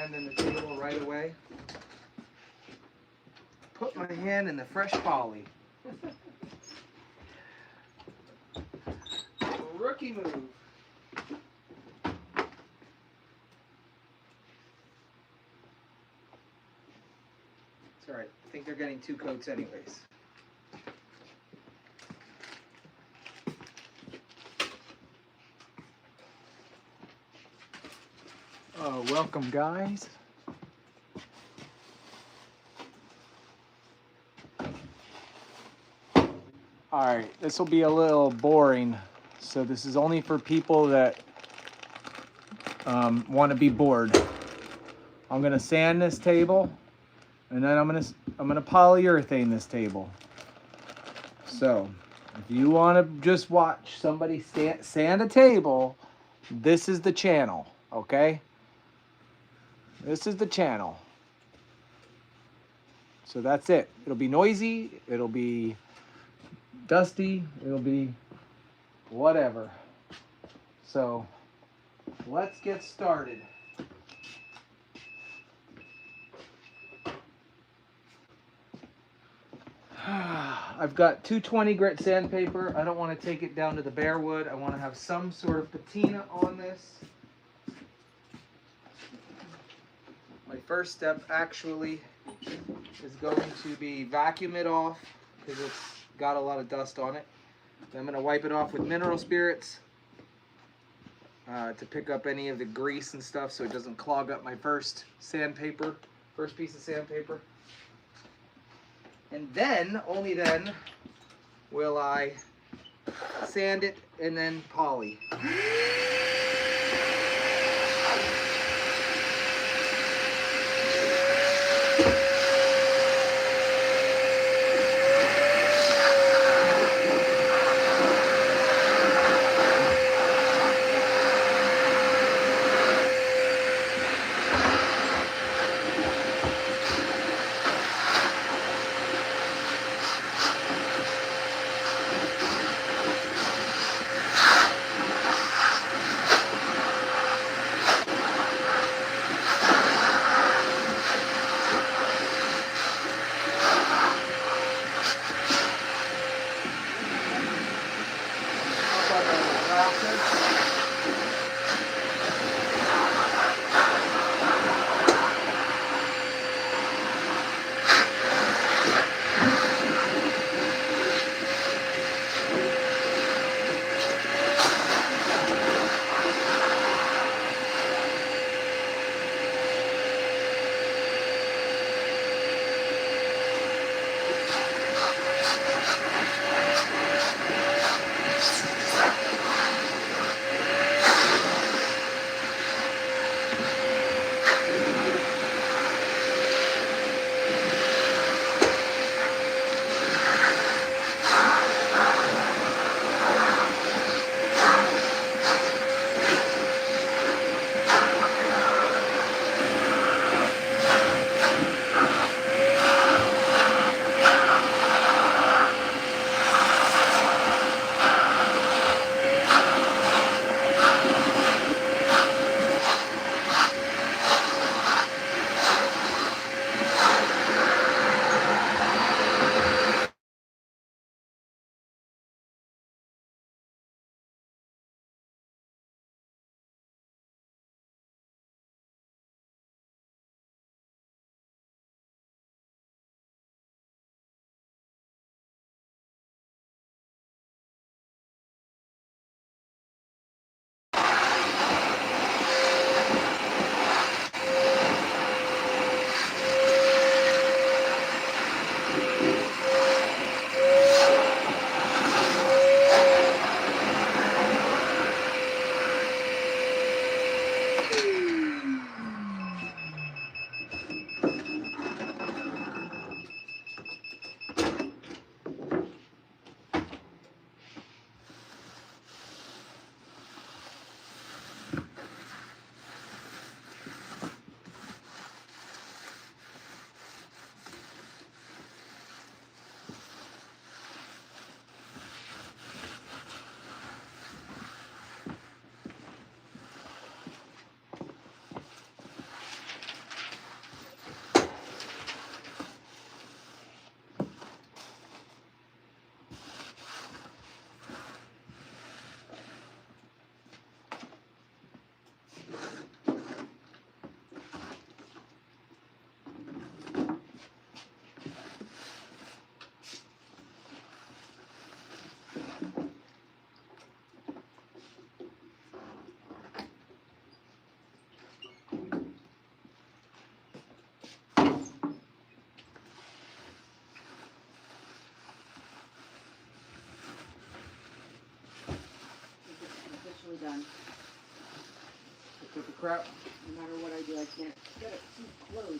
hand in the table right away. Put my hand in the fresh poly. Rookie move. It's alright. I think they're getting 2 coats anyways. Welcome, guys. Alright, this will be a little boring. So this is only for people that want to be bored. I'm gonna sand this table, and then I'm gonna polyurethane this table. So if you want to just watch somebody sand a table, this is the channel, okay? This is the channel. So that's it. It'll be noisy, it'll be dusty, it'll be whatever. So let's get started. I've got 220 grit sandpaper. I don't want to take it down to the bare wood. I want to have some sort of patina on this. My first step actually is going to be vacuum it off because it's got a lot of dust on it. Then I'm going to wipe it off with mineral spirits to pick up any of the grease and stuff so it doesn't clog up my first piece of sandpaper. And then, only then, will I sand it and then poly. crap. No matter what I do, I can't get it too close.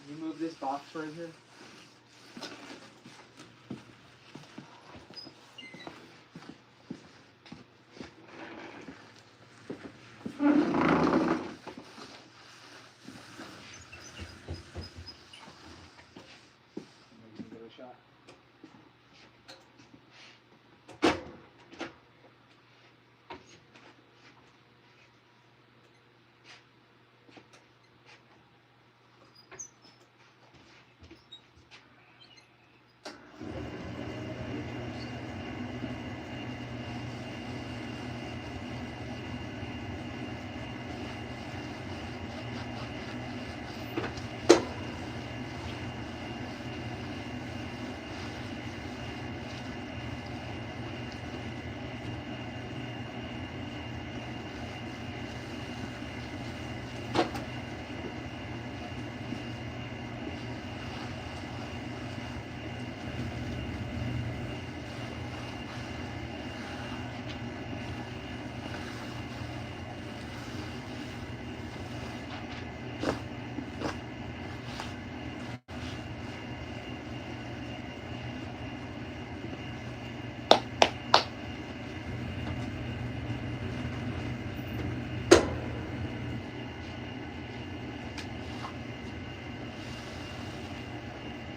Can you move this box right here? Maybe give it a shot.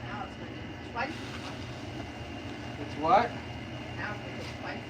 Now it's going to get spicy. It's what? Now it's going to get spicy.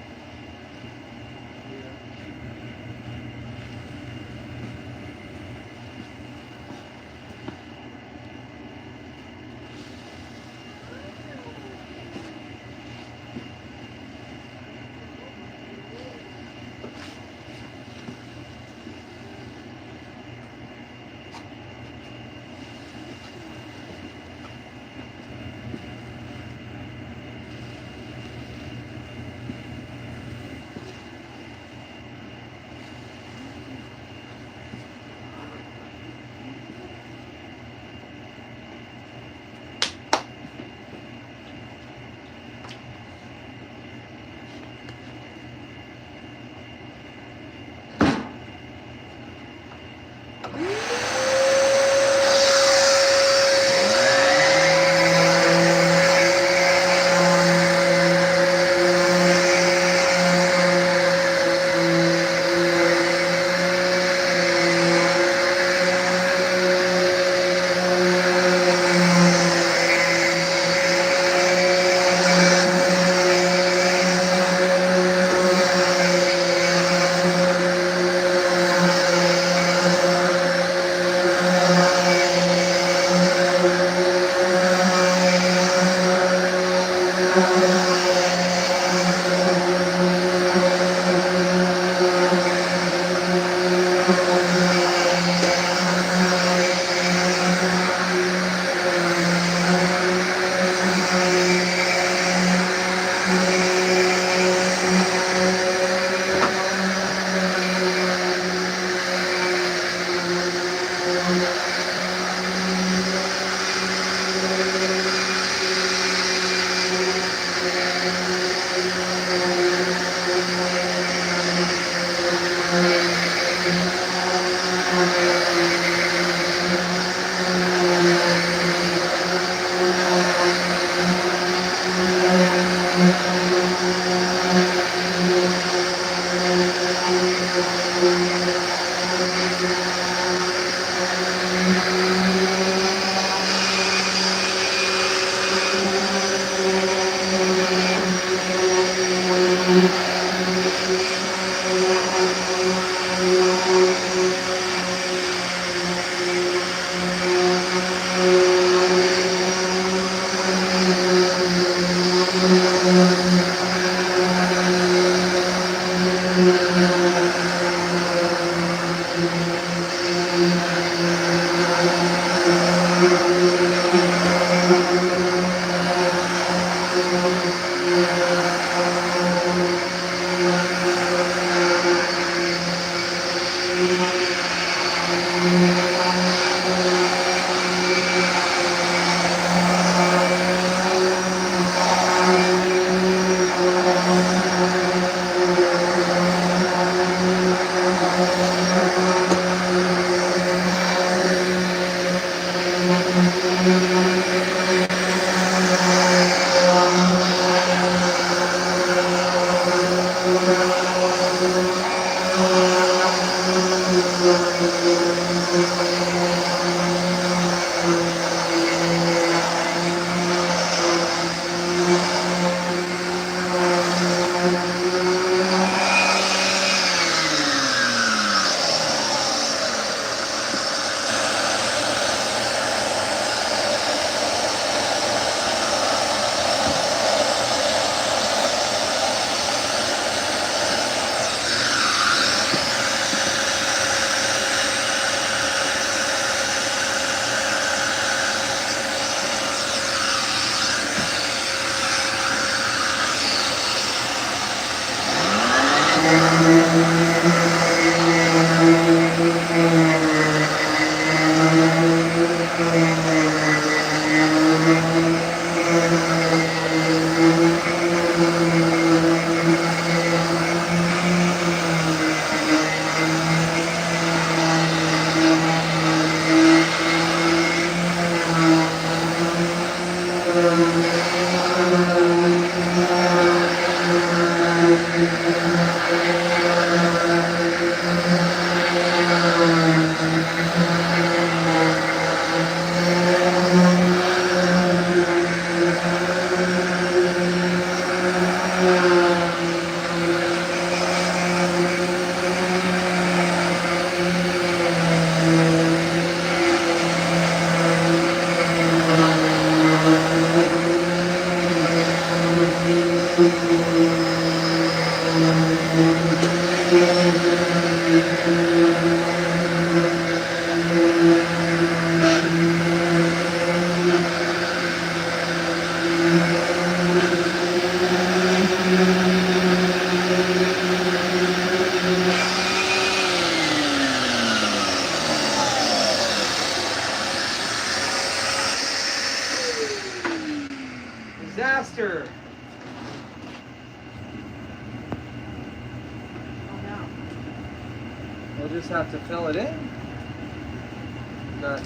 Disaster. Oh no. We'll just have to fill it in. But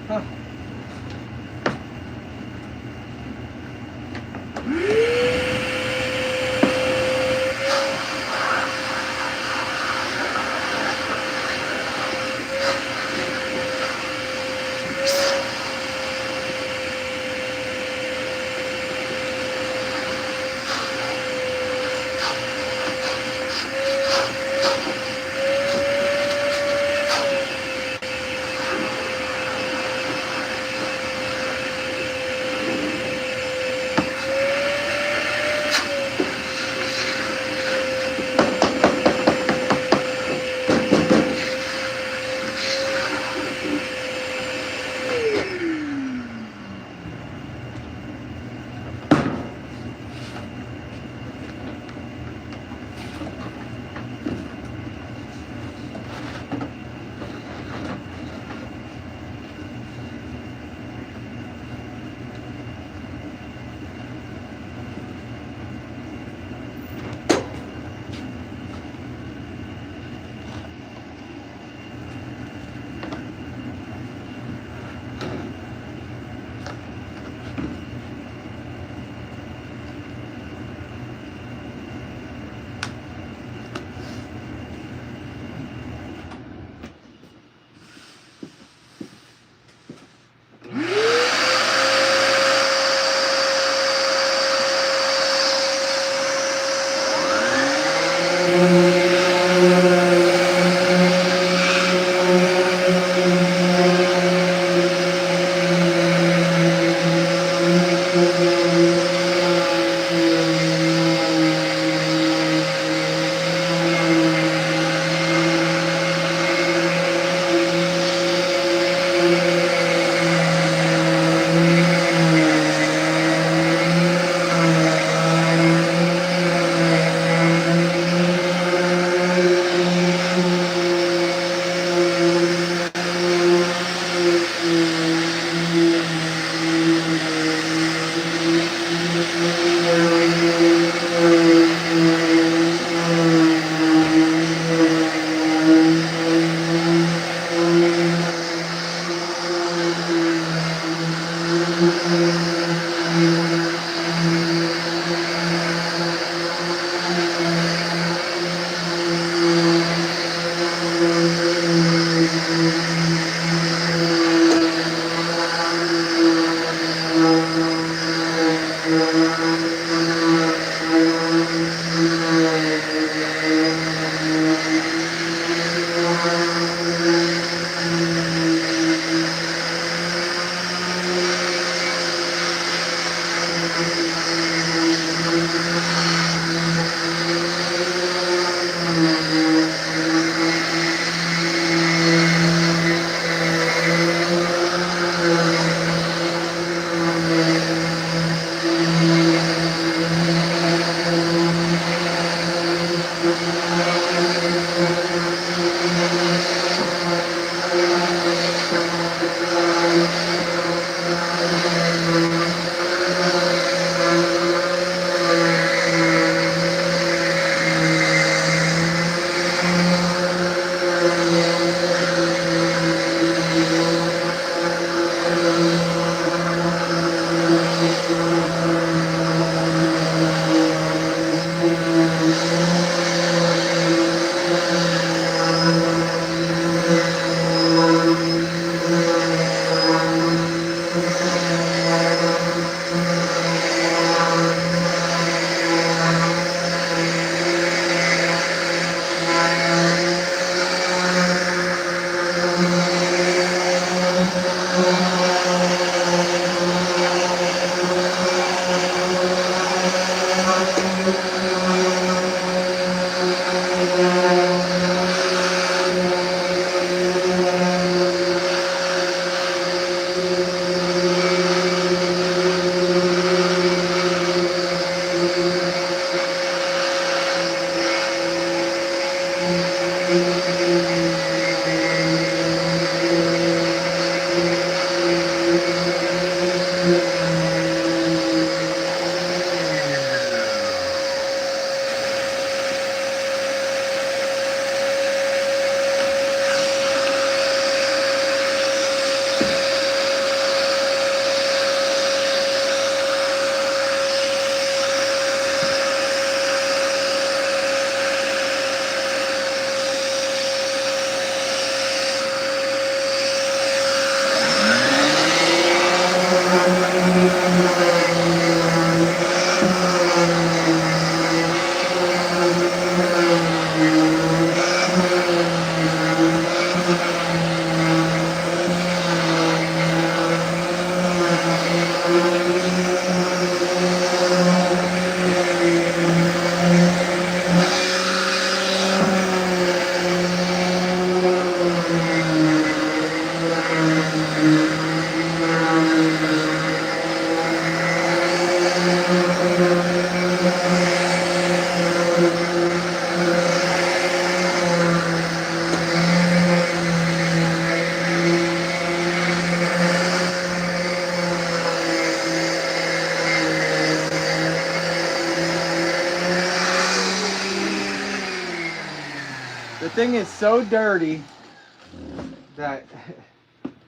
huh. thing is so dirty that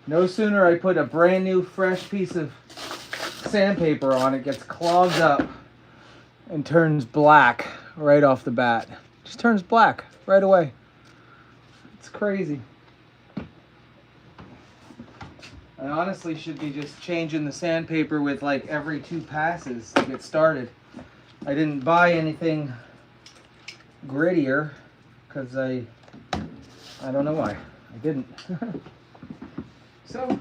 no sooner I put a brand new fresh piece of sandpaper on, it gets clogged up and turns black right off the bat. Just turns black right away. It's crazy. I honestly should be just changing the sandpaper with like every 2 passes to get started. I didn't buy anything grittier because I don't know why. I didn't. So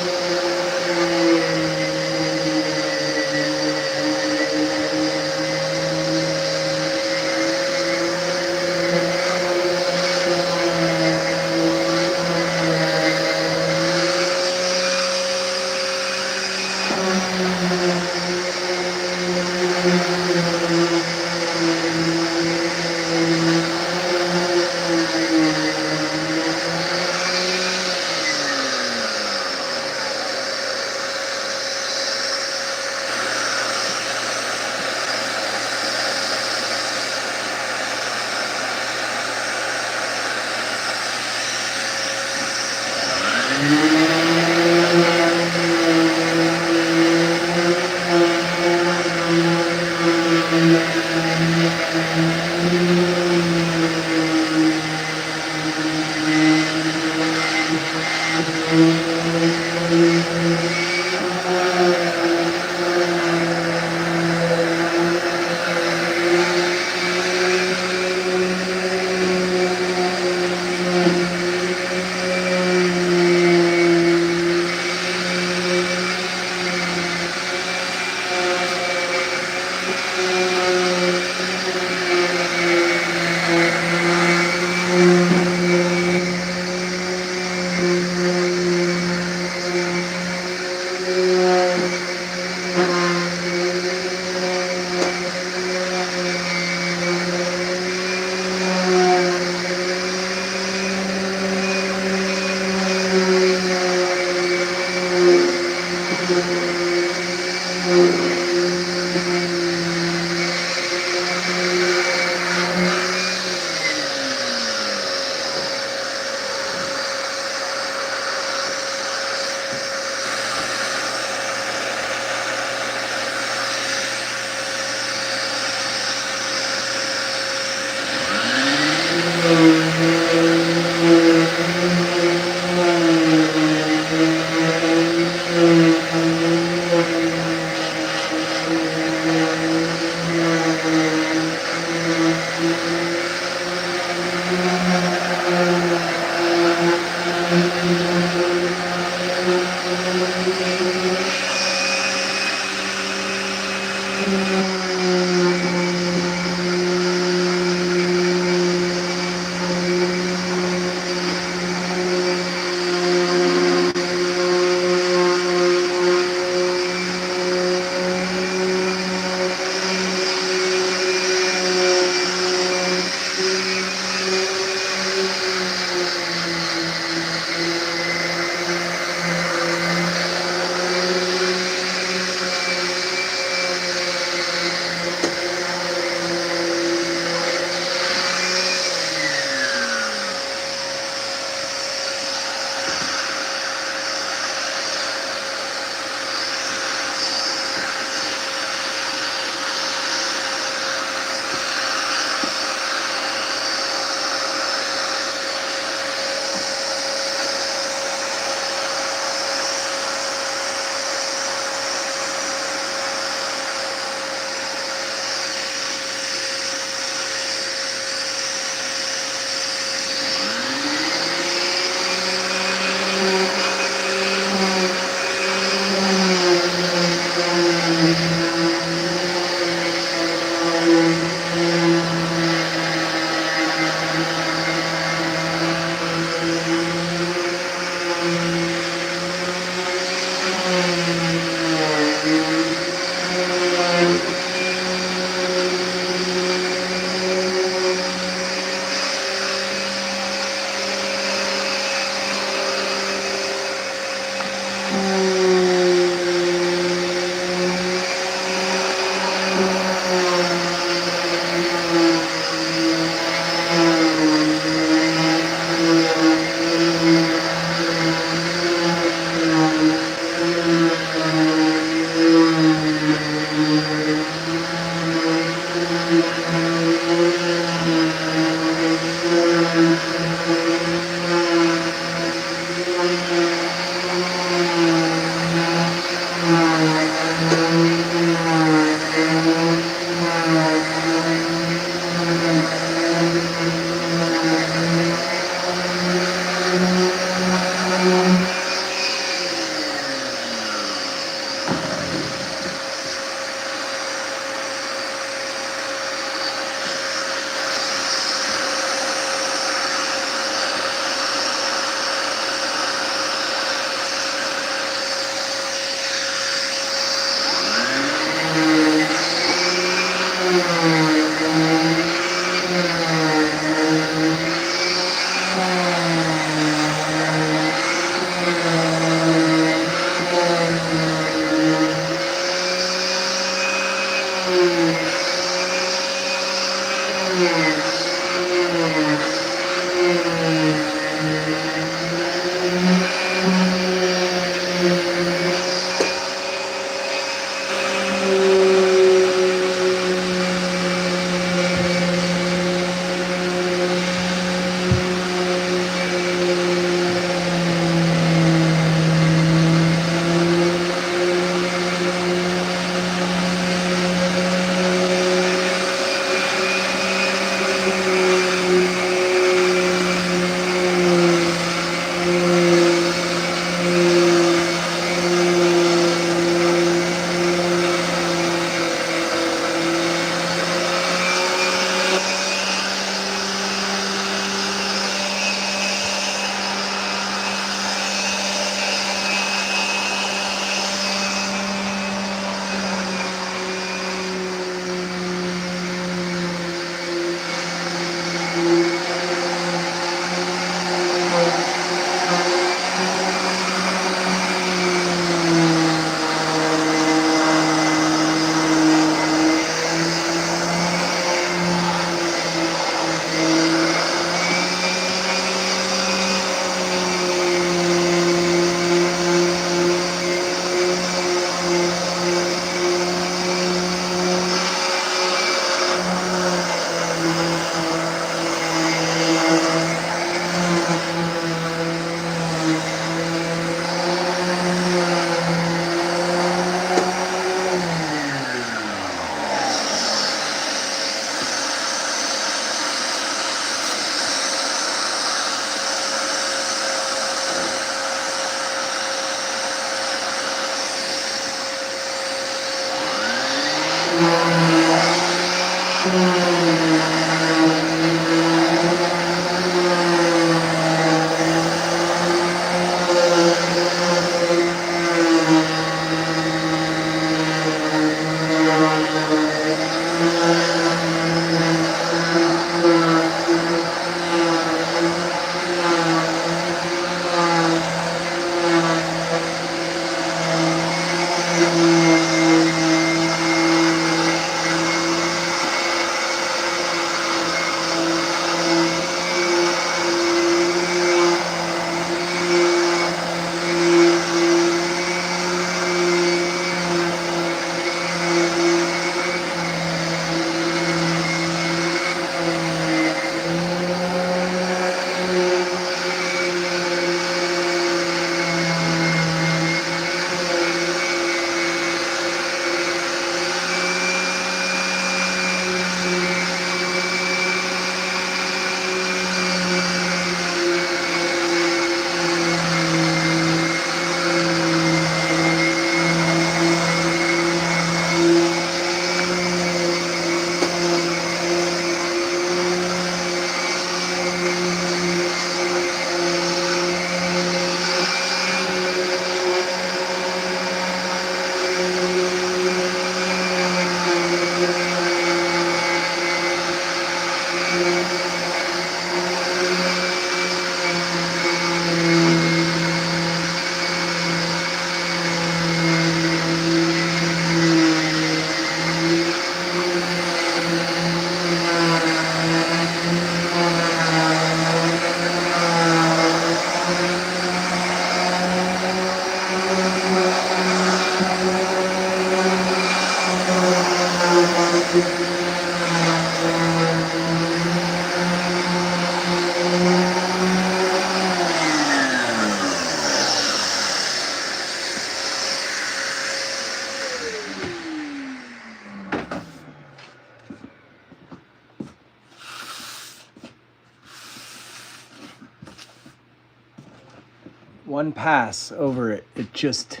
one pass over it, it just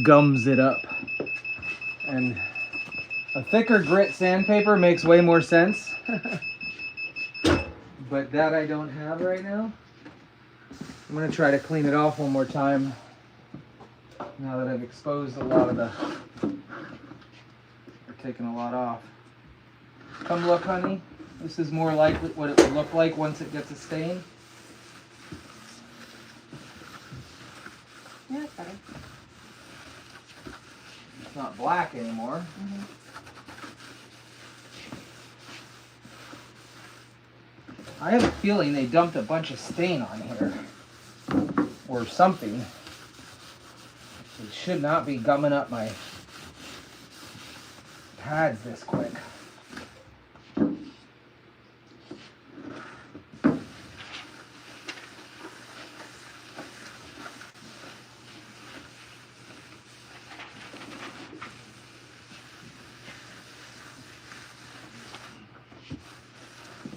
gums it up. And a thicker grit sandpaper makes way more sense. But that I don't have right now. I'm gonna try to clean it off one more time now that I've exposed a lot of the, or taken a lot off. Come look, honey. This is more like what it would look like once it gets a stain. Yeah, it's better. It's not black anymore. Mm-hmm. I have a feeling they dumped a bunch of stain on here. Or something. It should not be gumming up my pads this quick.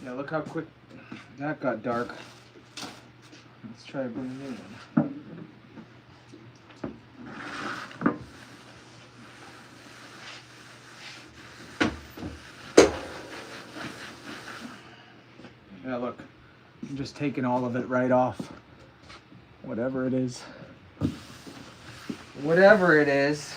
Yeah, look how quick that got dark. Let's try to bring it in. Yeah, look. I'm just taking all of it right off. Whatever it is. Whatever it is.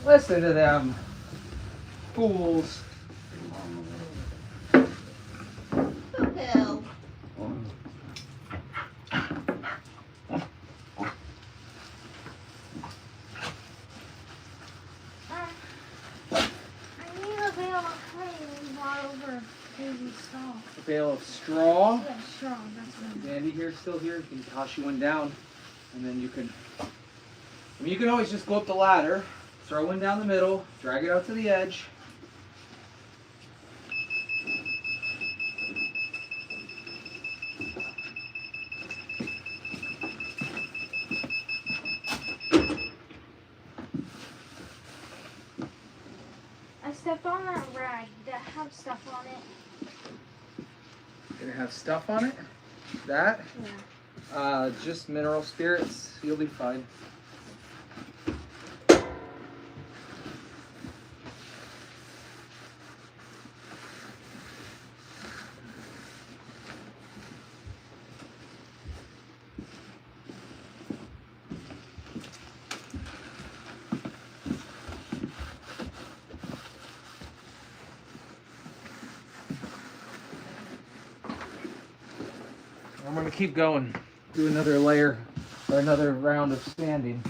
Listen to them fools. Hell. I need a bale of hay and brought over baby straw. A bale of straw. Yeah, straw, that's what Is Andy here still here? You can toss you one down, and then you can. I mean, you can always just go up the ladder, throw one down the middle, drag it out to the edge. I stepped on that rag that have stuff on it. Gonna have stuff on it. That. Yeah. Just mineral spirits. You'll be fine. I'm gonna keep going. Do another layer or another round of sanding.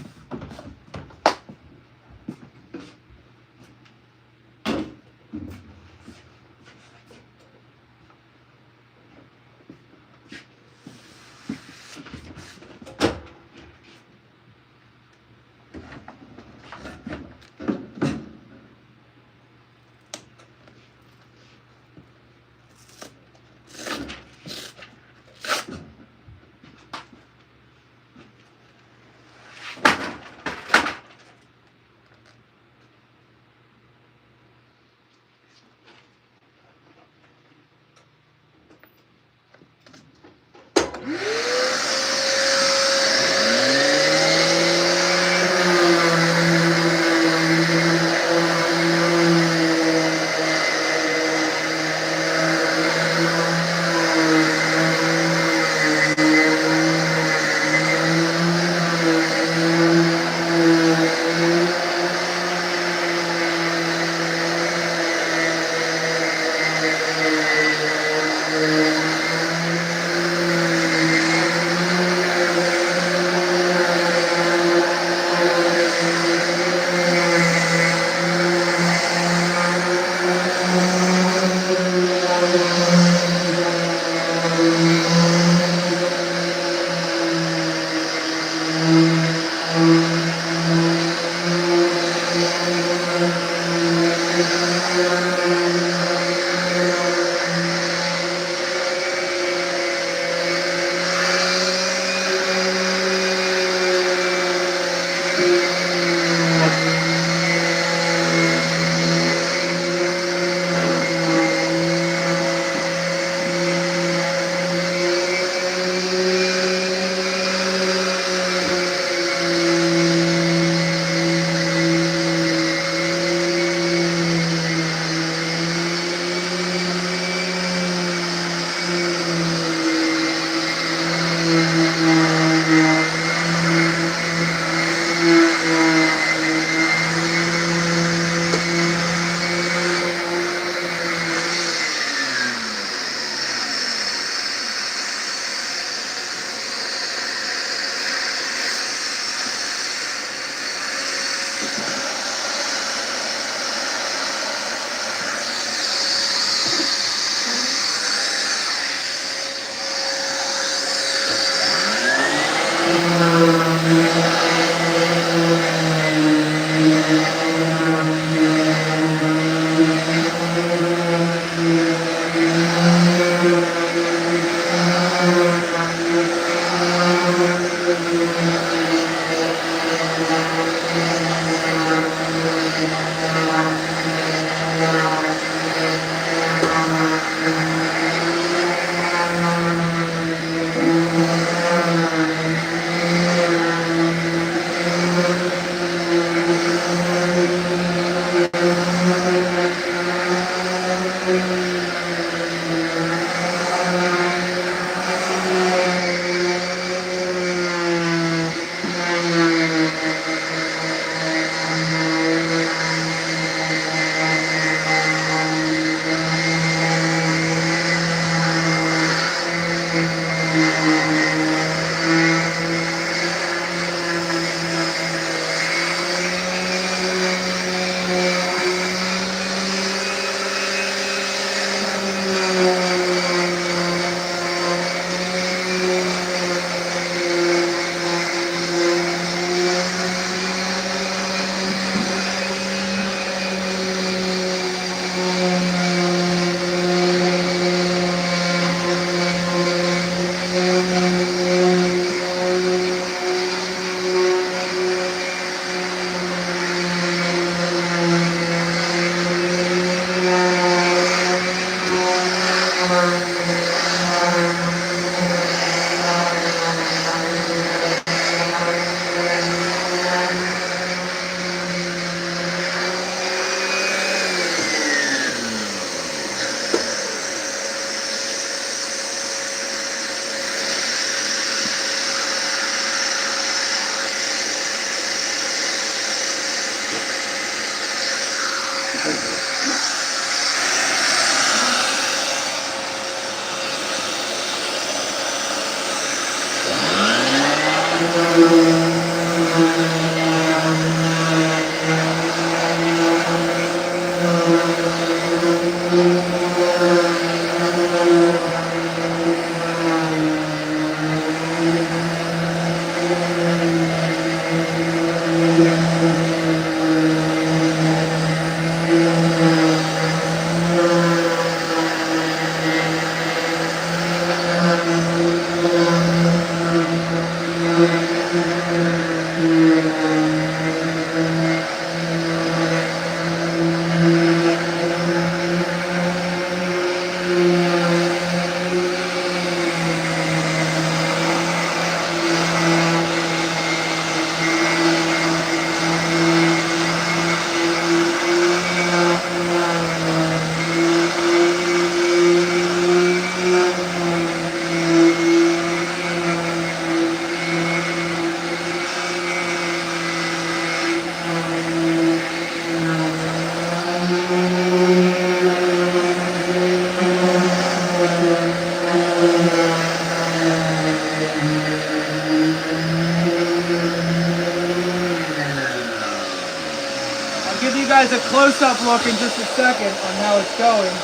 guys a close-up look in just a second on how it's going.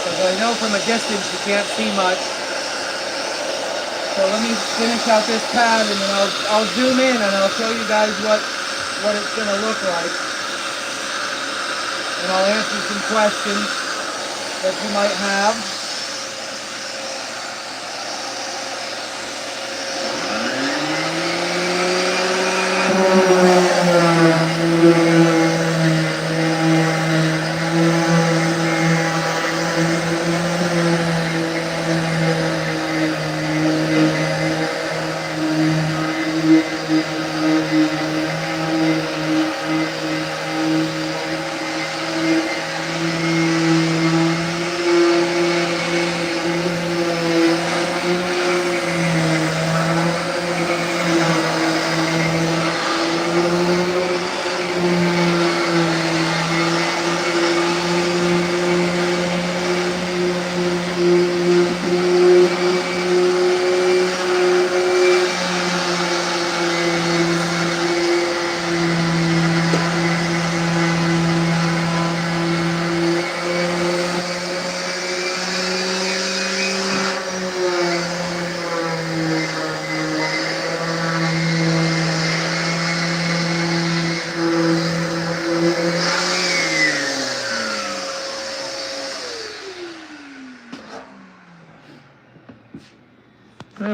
Because I know from a distance you can't see much. So let me finish out this pad and then I'll zoom in and I'll show you guys what it's going to look like. And I'll answer some questions that you might have.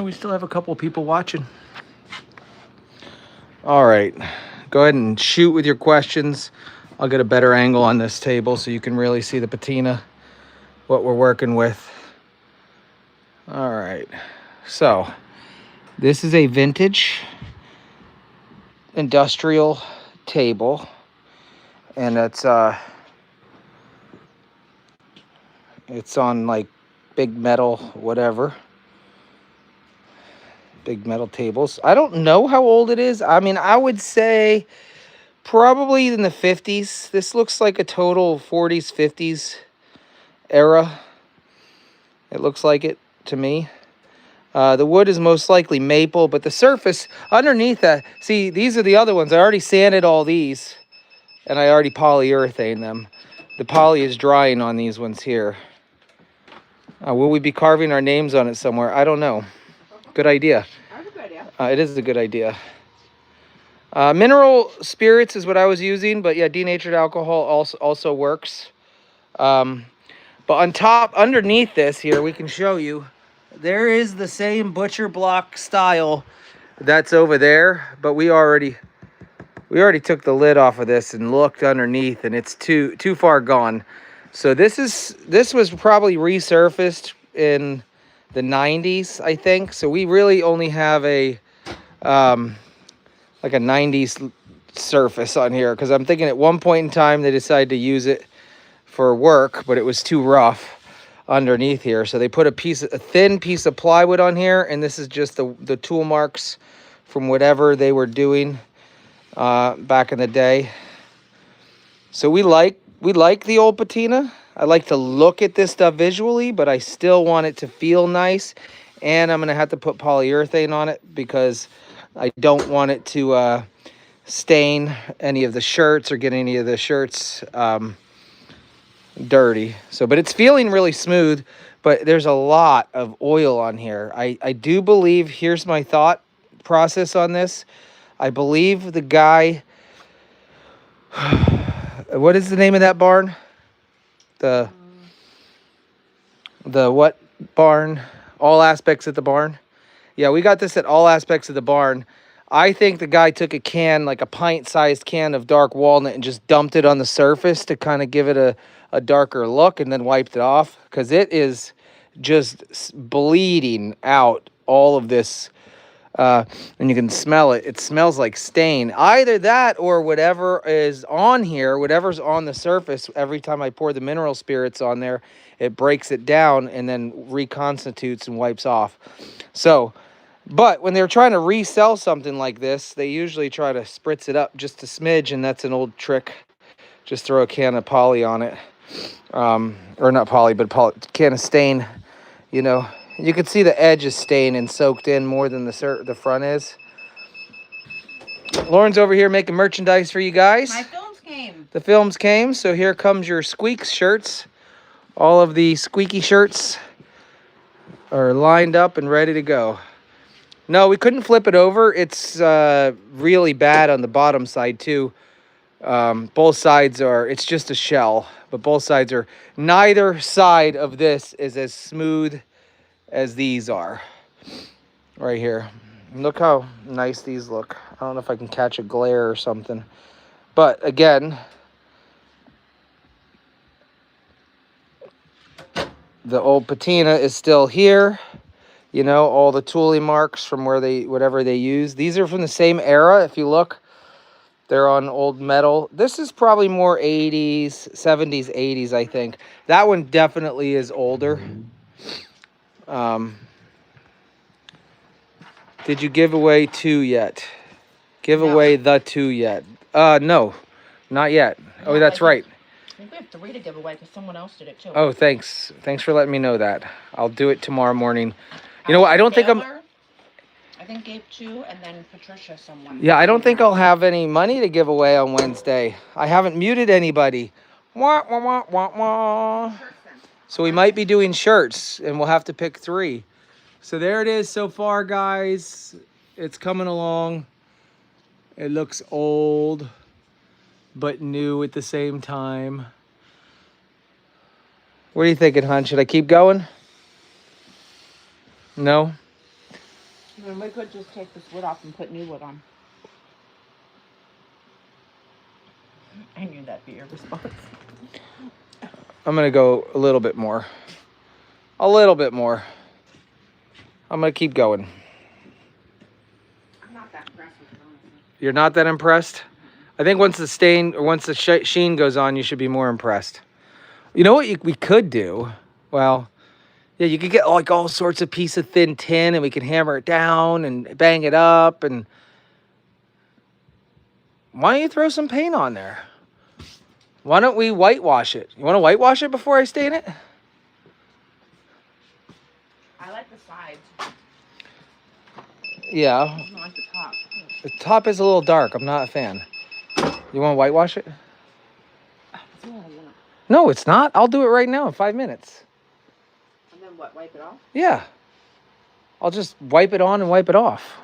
We still have a couple people watching. All right, go ahead and shoot with your questions. I'll get a better angle on this table so you can really see the patina, what we're working with. All right, so this is a vintage industrial table, and it's on like big metal whatever. Big metal tables. I don't know how old it is. I mean, I would say probably in the 50s. This looks like a total 40s, 50s era. It looks like it to me. The wood is most likely maple, but the surface underneath that, see, these are the other ones. I already sanded all these, and I already polyurethane them. The poly is drying on these ones here. Will we be carving our names on it somewhere? I don't know. Good idea. That's a good idea. It is a good idea. Mineral spirits is what I was using, but yeah, denatured alcohol also works. But on top, underneath this here, we can show you, there is the same butcher block style that's over there, but we already took the lid off of this and looked underneath, and it's too far gone. So this was probably resurfaced in the 90s, I think. So we really only have a like a 90s surface on here, because I'm thinking at one point in time they decided to use it for work, but it was too rough underneath here. So they put a thin piece of plywood on here, and this is just the tool marks from whatever they were doing back in the day. So we like the old patina. I like to look at this stuff visually, but I still want it to feel nice. And I'm going to have to put polyurethane on it because I don't want it to stain any of the shirts or get any of the shirts dirty. So, but it's feeling really smooth, but there's a lot of oil on here. I do believe, here's my thought process on this. I believe the guy, what is the name of that barn? The what barn? All Aspects of the Barn. Yeah, we got this at All Aspects of the Barn. I think the guy took a can, like a pint-sized can of dark walnut, and just dumped it on the surface to kind of give it a darker look, and then wiped it off, because it is just bleeding out all of this. And you can smell it. It smells like stain. Either that or whatever is on here, whatever's on the surface, every time I pour the mineral spirits on there, it breaks it down and then reconstitutes and wipes off. So, but when they're trying to resell something like this, they usually try to spritz it up just a smidge, and that's an old trick. Just throw a can of poly on it. Or not poly, but can of stain, you know. You can see the edge is stained and soaked in more than the front is. Lauren's over here making merchandise for you guys. My films came came. The films came, so here comes your Squeaks shirts. All of the squeaky shirts are lined up and ready to go. No, we couldn't flip it over. It's really bad on the bottom side too. Both sides are, it's just a shell, but both sides are, neither side of this is as smooth as these are. Right here. Look how nice these look. I don't know if I can catch a glare or something. But again, the old patina is still here. You know, all the tooling marks from where whatever they use. These are from the same era. If you look, they're on old metal. This is probably more 80s, 70s, 80s, I think. That one definitely is older. Did you give away 2 yet? Give away the 2 yet? No, not yet. No, Oh, that's right. I think we have 3 to give away because someone else did it too. Oh, thanks. Thanks for letting me know that. I'll do it tomorrow morning. You know what? I don't think I'm... I think Gabe 2 and then Patricia someone. Yeah, I don't think I'll have any money to give away on Wednesday. I haven't muted anybody. Wah, wah, wah, wah, wah. So we might be doing shirts, and we'll have to pick 3. So there it is so far, guys. It's coming along. It looks old, but new at the same time. What are you thinking, hon? Should I keep going? No? Then we could just take this wood off and put new wood on. I knew that'd be your response. I'm going to go a little bit more. A little bit more. I'm going to keep going. I'm not that impressed with it, honestly. You're not that impressed? I think once the stain or once the sheen goes on, you should be more impressed. You know what we could do? Well, yeah, you could get like all sorts of piece of thin tin and we can hammer it down and bang it up. And why don't you throw some paint on there? Why don't we whitewash it? You want to whitewash it before I stain it? I like the sides. Yeah. I don't like the top. The top is a little dark. I'm not a fan. You want to whitewash it? That's all I want. No, it's not. I'll do it right now in 5 minutes. And then what, wipe it off? Yeah. I'll just wipe it on and wipe it off.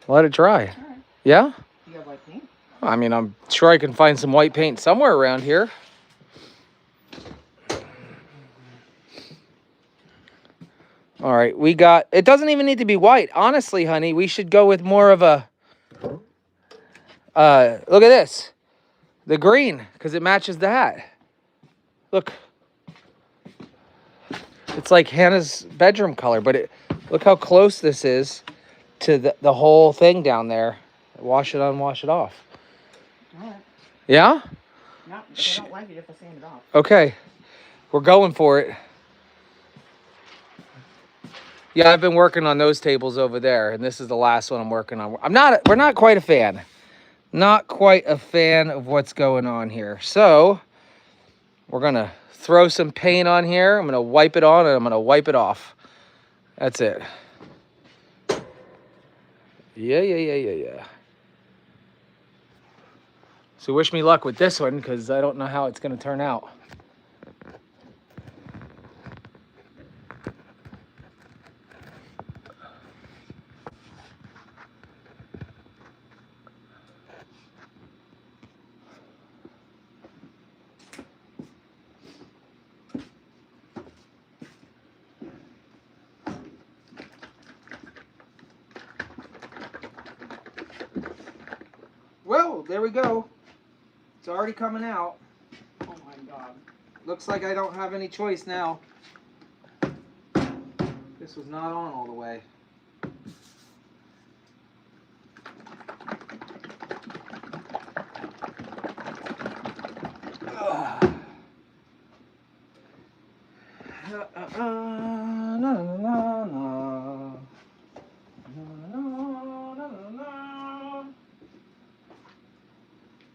Let it dry. All right. Yeah? You have white paint? I mean, I'm sure I can find some white paint somewhere around here. All right, we got, it doesn't even need to be white. Honestly, honey, we should go with more of a, look at this. The green, because it matches the hat. Look. It's like Hannah's bedroom color, but look how close this is to the whole thing down there. Wash it on, wash it off. All right. Yeah? No, but I don't like it if I sand it off. Okay. We're going for it. Yeah, I've been working on those tables over there, and this is the last one I'm working on. We're not quite a fan. Not quite a fan of what's going on here. So, we're going to throw some paint on here. I'm going to wipe it on, and I'm going to wipe it off. That's it. Yeah. So wish me luck with this one, because I don't know how it's going to turn out. Well, there we go. It's already coming out. Oh my God. Looks like I don't have any choice now. This was not on all the way.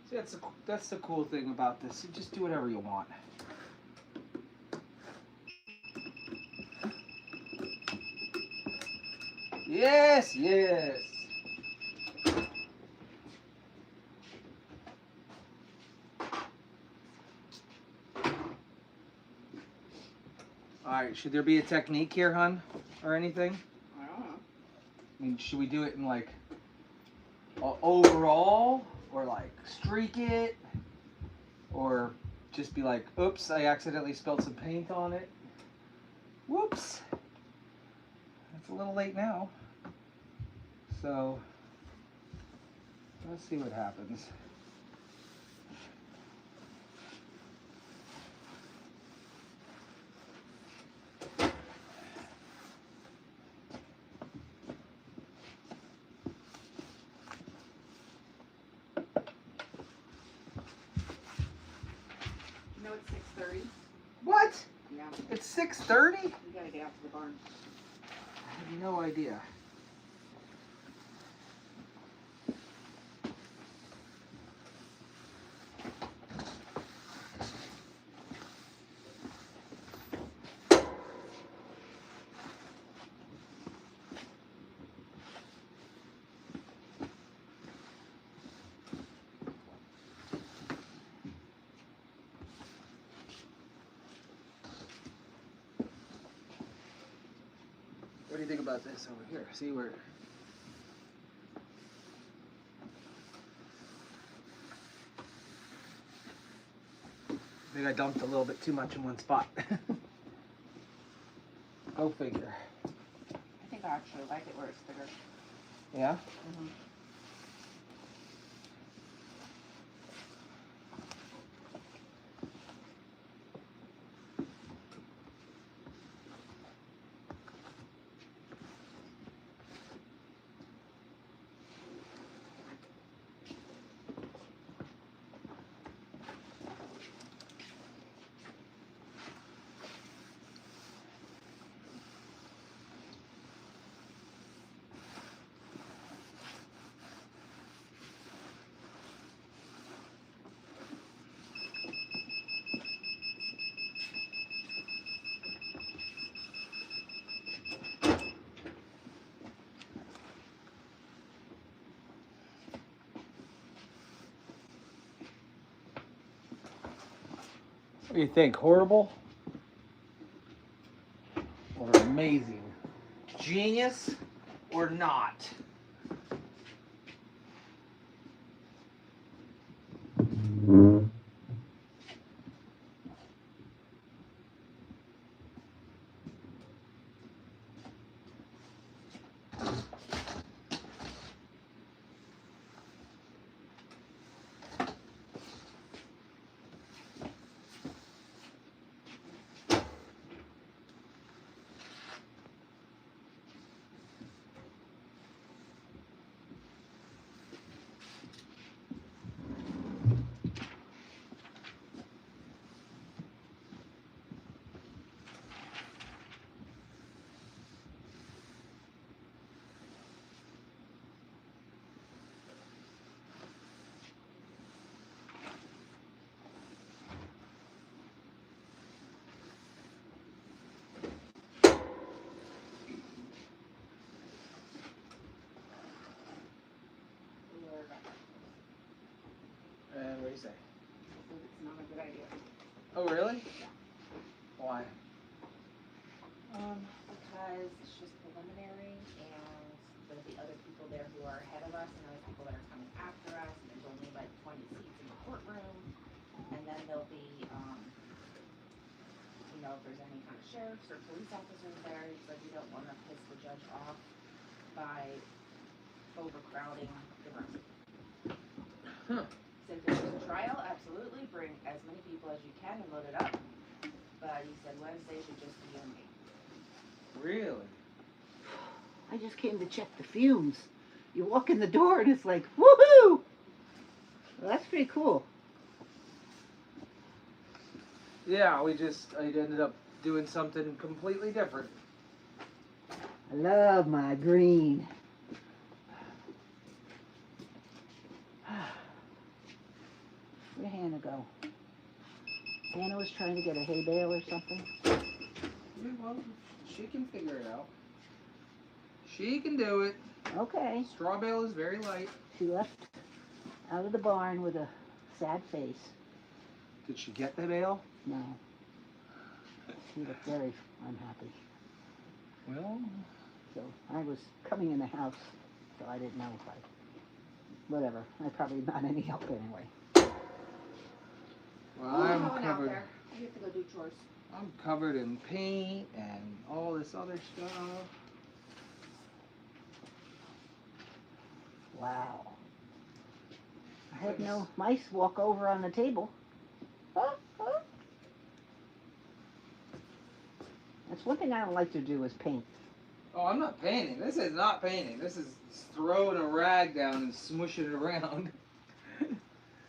See, that's the cool thing about this. You just do whatever you want. Yes. Alright, should there be a technique here, hun? Or anything? I don't know. I mean, should we do it in like overall? Or like streak it? Or just be like, oops, I accidentally spilled some paint on it. Whoops. It's a little late now. So, let's see what happens. You know it's 6:30. What? Yeah. It's 6:30? We gotta get out to the barn. I had no idea. What do you think about this over here? See where... I think I dumped a little bit too much in one spot. Go figure. I think I actually like it where it's bigger. Yeah? Mm-hmm. What do you think? Horrible? Or amazing? Genius? Or not? And what do you say? I think it's not a good idea. Oh, really? Why? Because it's just preliminary and there'll be other people there who are ahead of us and other people that are coming after us and there's only like 20 seats in the courtroom. And then there'll be, you know, if there's any kind of sheriffs or police officers there, he said we don't want to piss the judge off by overcrowding the room. Huh. So if there's a trial, absolutely, bring as many people as you can and load it up. But he said Wednesday should just be you and me. Really? I just came to check the fumes. You walk in the door and it's like, woohoo! Well, that's pretty cool. Yeah, I ended up doing something completely different. I love my green. Where'd Hannah go? Hannah was trying to get a hay bale or something. Yeah, well, she can figure it out. She can do it. Okay. Straw bale is very light. She left out of the barn with a sad face. Did she get the bale? No. He looked very unhappy. Well, So I was coming in the house, so I didn't know if I. Whatever. I probably not any help anyway. well, Oh, I'm going out covered. there. I have to go do chores. I'm covered in paint and all this other stuff. Wow. I had no mice walk over on the table. That's one thing I don't like to do is paint. Oh, I'm not painting. This is not painting. This is throwing a rag down and smushing it around.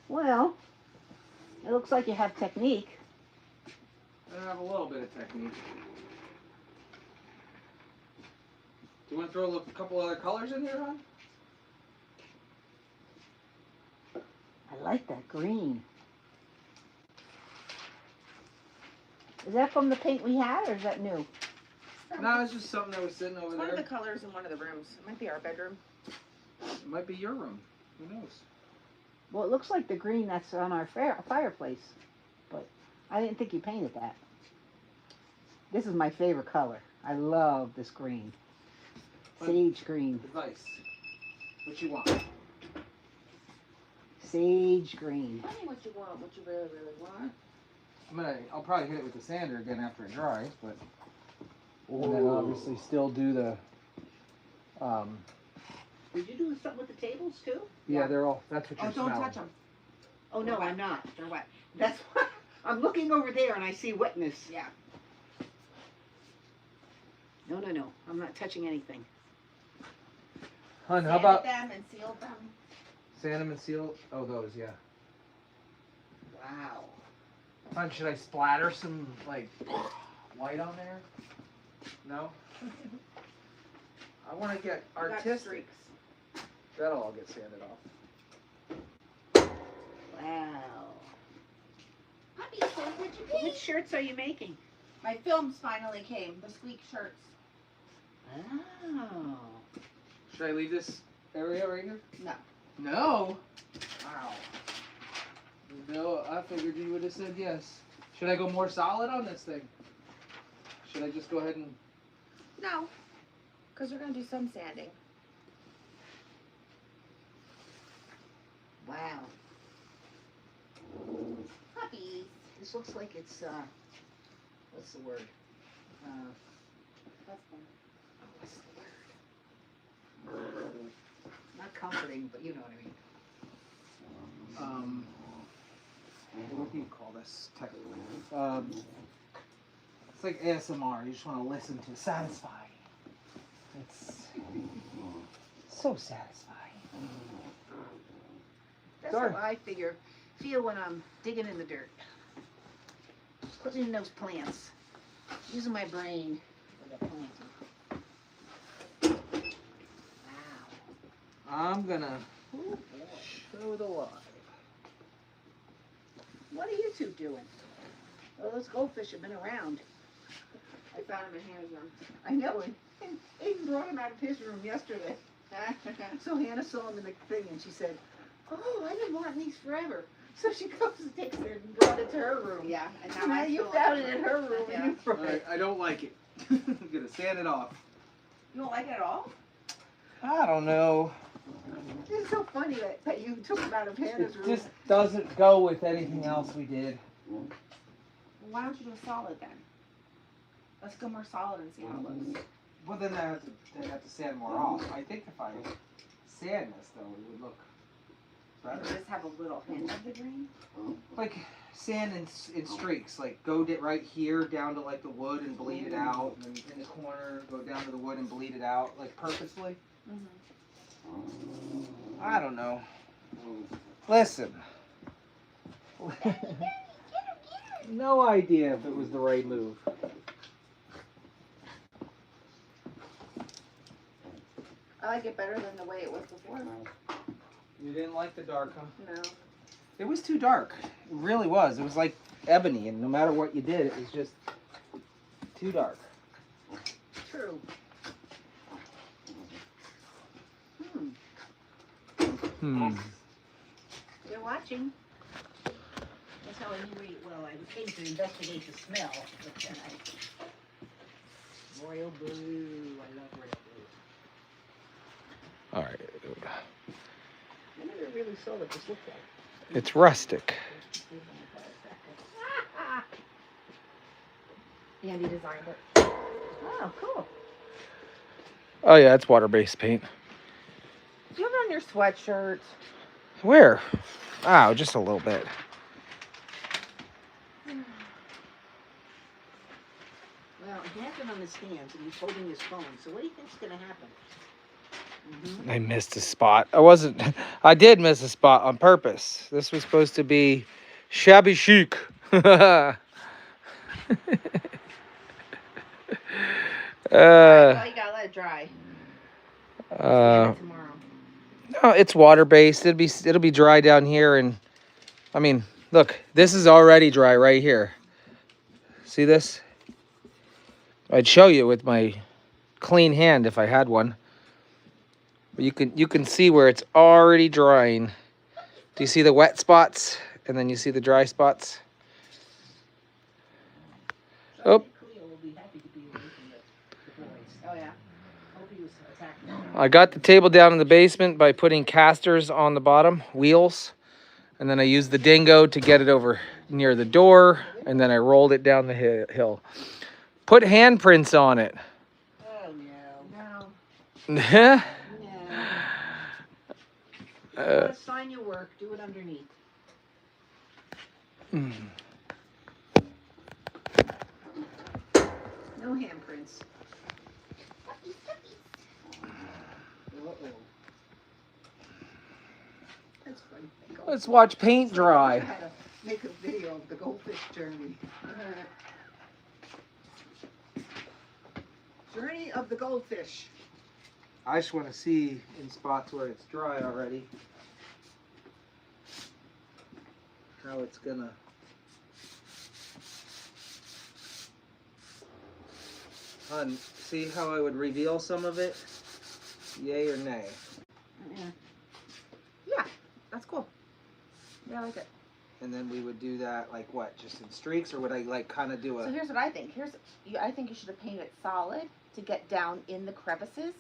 Well, it looks like you have technique. I have a little bit of technique. Do you want to throw a couple other colors in here, hon? I like that green. Is that from the paint we had, or is that new? No, it's just something that was sitting over It's one there. of the colors in one of the rooms. It might be our bedroom. It might be your room. Who knows? Well, it looks like the green that's on our fireplace, but I didn't think you painted that. This is my favorite color. I love this green. Sage green. Advice. What you want? Sage green. Tell me what you want, what you really, really want. I'll probably hit it with the sander again after it dries, but and then obviously still do the Did you do something with the tables too? yeah, they're all, that's what Oh, you're don't smelling. touch them. Oh no, They're I'm not. They're wet. That's why I'm looking over there and I see wetness. Yeah. No, I'm not touching anything. Hun, how Sanded about them and sealed them. sand them and seal? Oh, those, yeah. Wow. Hun, should I splatter some like white on there? No. I want to get We got artistic. streaks. That'll all get sanded off. Wow. Puppy, so would you pee? Which shirts are you making? My films finally came. The squeak shirts. Oh. Should I leave this area right here? No. No. Wow. No, I figured you would have said yes. Should I go more solid on this thing? Should I just go ahead and? No. Because we're going to do some sanding. Wow. Puppies. This looks like it's what's the word? That's fun. What's the word? Not comforting, but you know what I mean. What do you call this technically? It's like ASMR. You just want to listen to satisfying. It's so satisfying. That's Sorry. how I feel when I'm digging in the dirt. Putting in those plants. Using my brain for the planting. Wow. I'm gonna Ooh, boy. show the live. What are you two doing? Oh, those goldfish have been around. I found them in Hannah's room. I know, and Aiden brought him out of his room yesterday. So Hannah saw him in the thing and she said, "Oh, I've been wanting these forever." So she goes and takes it and brought it to her room. Yeah, and So now now I you feel found like it in her room Yeah. and you brought it. I don't like it. I'm gonna sand it off. You don't like it at all? I don't know. It's so funny that you took him out of Hannah's It room. just doesn't go with anything else we did. Well, why don't you do a solid then? Let's go more solid and see how it looks. Well, then they have to sand more off. I think if I sand this though, it would look And better. just have a little hint of the green. Like sand in streaks. Like go right here down to like the wood and bleed it out, and then in the corner go down to the wood and bleed it out, like purposely. I don't know. Listen. No idea if it was the right move. I like it better than the way it was before. You didn't like the dark, huh? No. It was too dark. It really was. It was like ebony, and no matter what you did, it was just too dark. True. Hmm. You're watching. It's telling you, well, I came to investigate the smell, but then royal blue. I love royal blue. All right. I never really saw what this looked like. It's rustic. Andy designed it. Oh, cool. Oh yeah, it's water-based paint. Do you have it on your sweatshirt? Where? Ow, just a little bit. Well, he has it on his hands and he's holding his phone. So what do you think's gonna happen? I missed a spot. I did miss a spot on purpose. This was supposed to be shabby chic. Well, you gotta let it dry. Sand it tomorrow. No, it's water based. It'll be dry down here, and I mean, look, this is already dry right here. See this? I'd show you with my clean hand if I had one. But you can see where it's already drying. Do you see the wet spots? And then you see the dry spots? Oh. Cleo will be happy to be away from the boys. Oh yeah. Hope he was attacking. I got the table down in the basement by putting casters on the bottom, wheels. And then I used the dingo to get it over near the door. And then I rolled it down the hill. Put handprints on it. Oh no. No. Yeah. No. You want to sign your work, do it underneath. No handprints. Uh-oh. That's funny. Let's watch paint I dry. had to make a video of the goldfish journey. Journey of the goldfish. I just want to see in spots where it's dry already how it's gonna. Hun, see how I would reveal some of it? Yay or nay? Yeah, that's cool. Yeah, I like it. And then we would do that like what? Just in streaks, or would I like kind of do So a? here's what I think. I think you should have painted it solid to get down in the crevices,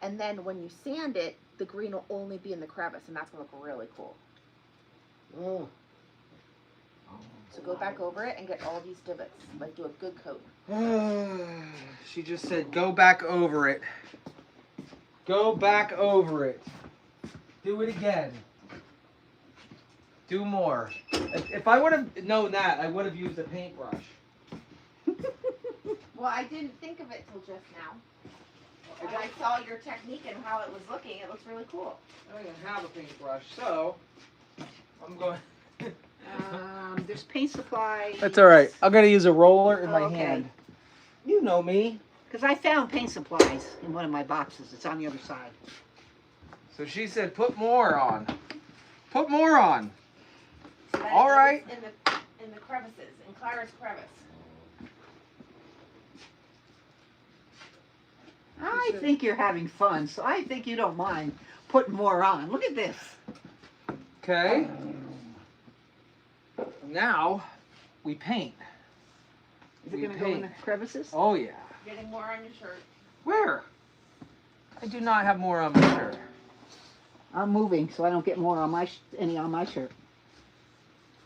and then when you sand it, the green will only be in the crevice, and that's gonna look really cool. Oh. So go back over it and get all these divots. Like do a good coat. She just said, "Go back over it. Go back over it. Do it again. Do more." If I would have known that, I would have used a paintbrush. Well, I didn't think of it till just now. When I saw your technique and how it was looking, it looks really cool. I don't even have a paintbrush, so I'm going. There's paint supply. That's all right. I'm gonna use a roller in my Okay. hand. You know me. Because I found paint supplies in one of my boxes. It's on the other side. So she said, "Put more on. Put more on." So then All it goes right. In the crevices, in Clara's crevice. I think you're having fun, so I think you don't mind putting more on. Look at this. Okay. Now we paint. Is it We going to go in the paint. crevices? Oh yeah. Getting more on your shirt. Where? I do not have more on my shirt. I'm moving so I don't get more on any on my shirt.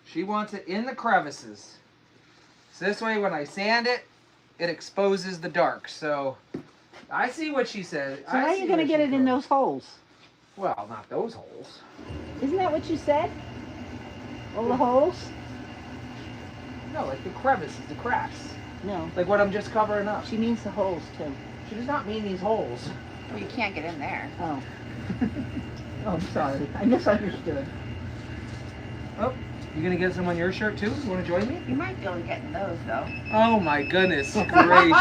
She wants it in the crevices. So this way when I sand it, it exposes the dark. So I see what she said. So how are you going to get it in those holes? Well, not those holes. Isn't that what you said? All the holes? No, like the crevices, the cracks. No. Like what I'm just covering up. She means the holes too. She does not mean these holes. Well, you can't get in there. Oh. Oh, I'm sorry. I misunderstood. Oh, you gonna get some on your shirt too? You wanna join me? You might be able to get in those though. Oh my goodness gracious.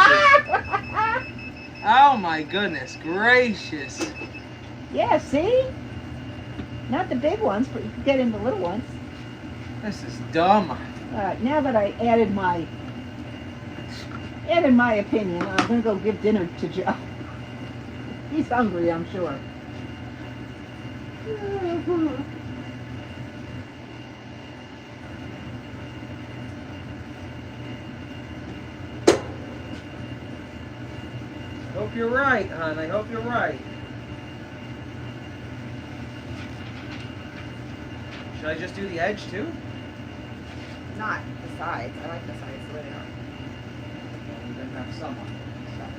Oh my goodness gracious. Yeah, see? Not the big ones, but you can get in the little ones. This is dumb. All right, now that I added my opinion, I'm gonna go give dinner to Joe. He's hungry, I'm sure. Hope you're right, hon. I hope you're right. Should I just do the edge too? Not the sides. I like the sides the way they are. Well, we're gonna have some on the side.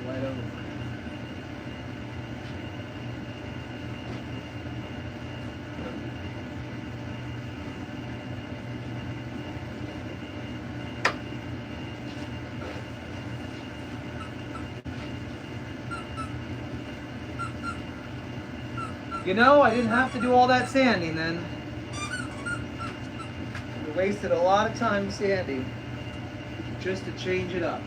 Light over. You know, I didn't have to do all that sanding then. We wasted a lot of time sanding just to change it up.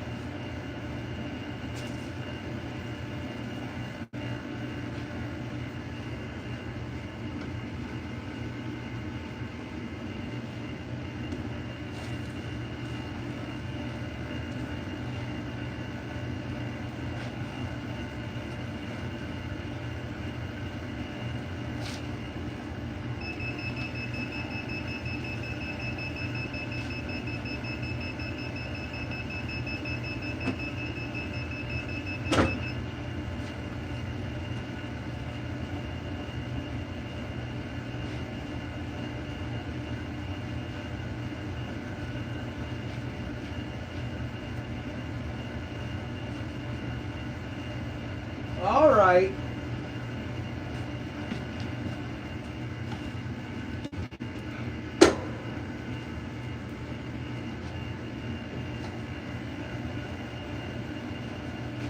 All right.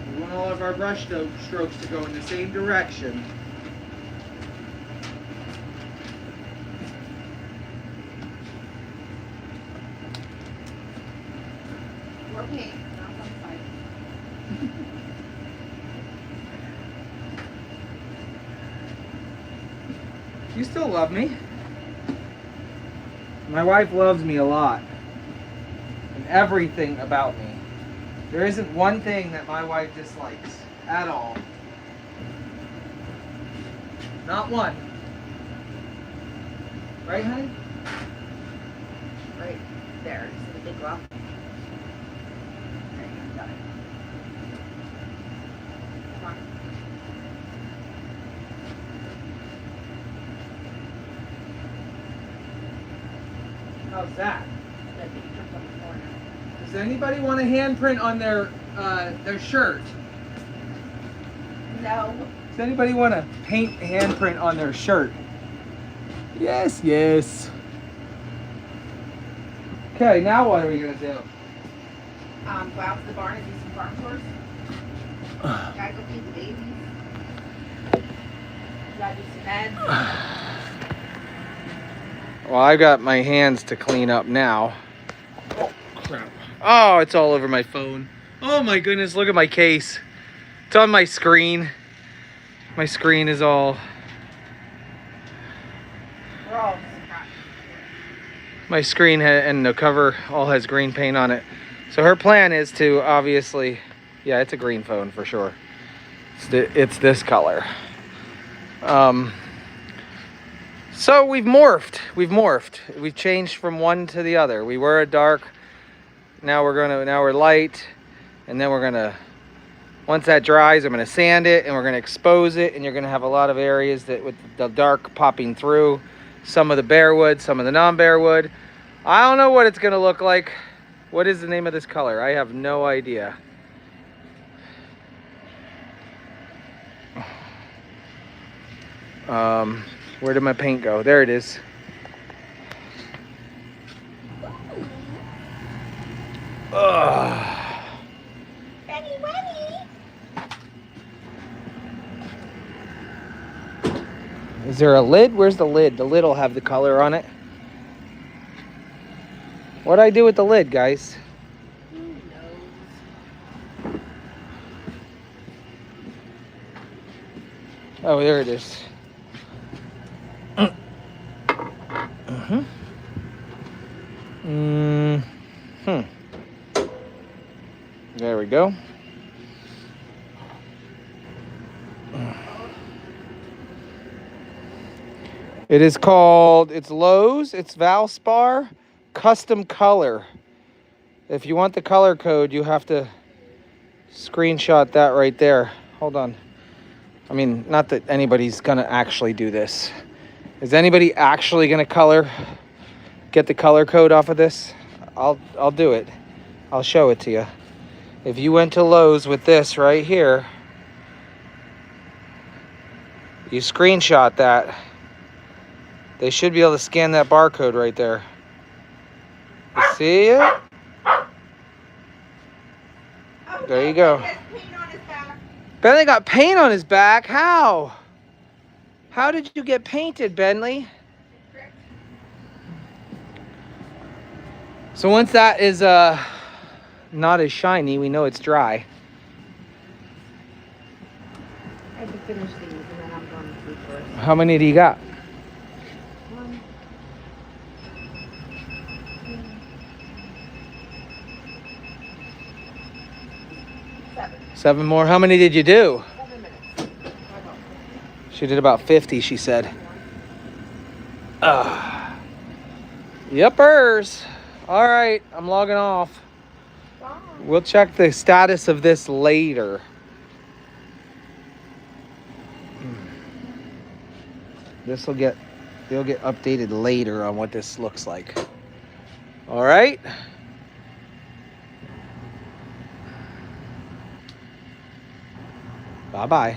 We want all of our brush strokes to go in the same direction. More paint, not on the side. You still love me. My wife loves me a lot. And everything about me. There isn't one thing that my wife dislikes at all. Not one. Right, honey? Right there. See the big rock? There you go. Got it. Come on. How's that? That big chunk on the corner. Does anybody want a handprint on their shirt? No. Does anybody want to paint a handprint on their shirt? Yes, yes. Okay, now what are we gonna do? Go out to the barn and do some farm chores. Gotta go feed the babies. Gotta do some beds. Well, I got my hands to clean up now. Oh, crap. Oh, it's all over my phone. Oh my goodness, look at my case. It's on my screen. My screen is all... We're all surprised. My screen and the cover all has green paint on it. So her plan is to obviously... Yeah, it's a green phone for sure. It's this color. So we've morphed. We've changed from one to the other. We were a dark. Now we're light, and then we're gonna, once that dries, I'm gonna sand it and we're gonna expose it, and you're gonna have a lot of areas that with the dark popping through, some of the bare wood, some of the non-bare wood. I don't know what it's gonna look like. What is the name of this color? I have no idea. Where did my paint go? There it is. Ugh. Benny, Wenny. Is there a lid? Where's the lid? The lid will have the color on it. What'd I do with the lid, guys? Who knows? Oh, there it is. There we go. It is called, it's Lowe's, it's Valspar Custom Color. If you want the color code, you have to screenshot that right there. Hold on. I mean, not that anybody's gonna actually do this. Is anybody actually gonna get the color code off of this? I'll do it. I'll show it to you. If you went to Lowe's with this right here, you screenshot that, they should be able to scan that barcode right there. You see it? There you go. Bentley got paint on his back. How? How did you get painted, Bentley? So once that is not as shiny, we know it's dry. I have to finish these and then I'm going to sleep first. How many do you got? 1, 2, 7. 7 more. How many did you do? 7 minutes. She did about 50, she said. Yuppers. All right, I'm logging off. Bye. We'll check the status of this later. You'll get updated later on what this looks like. All right. Bye-bye.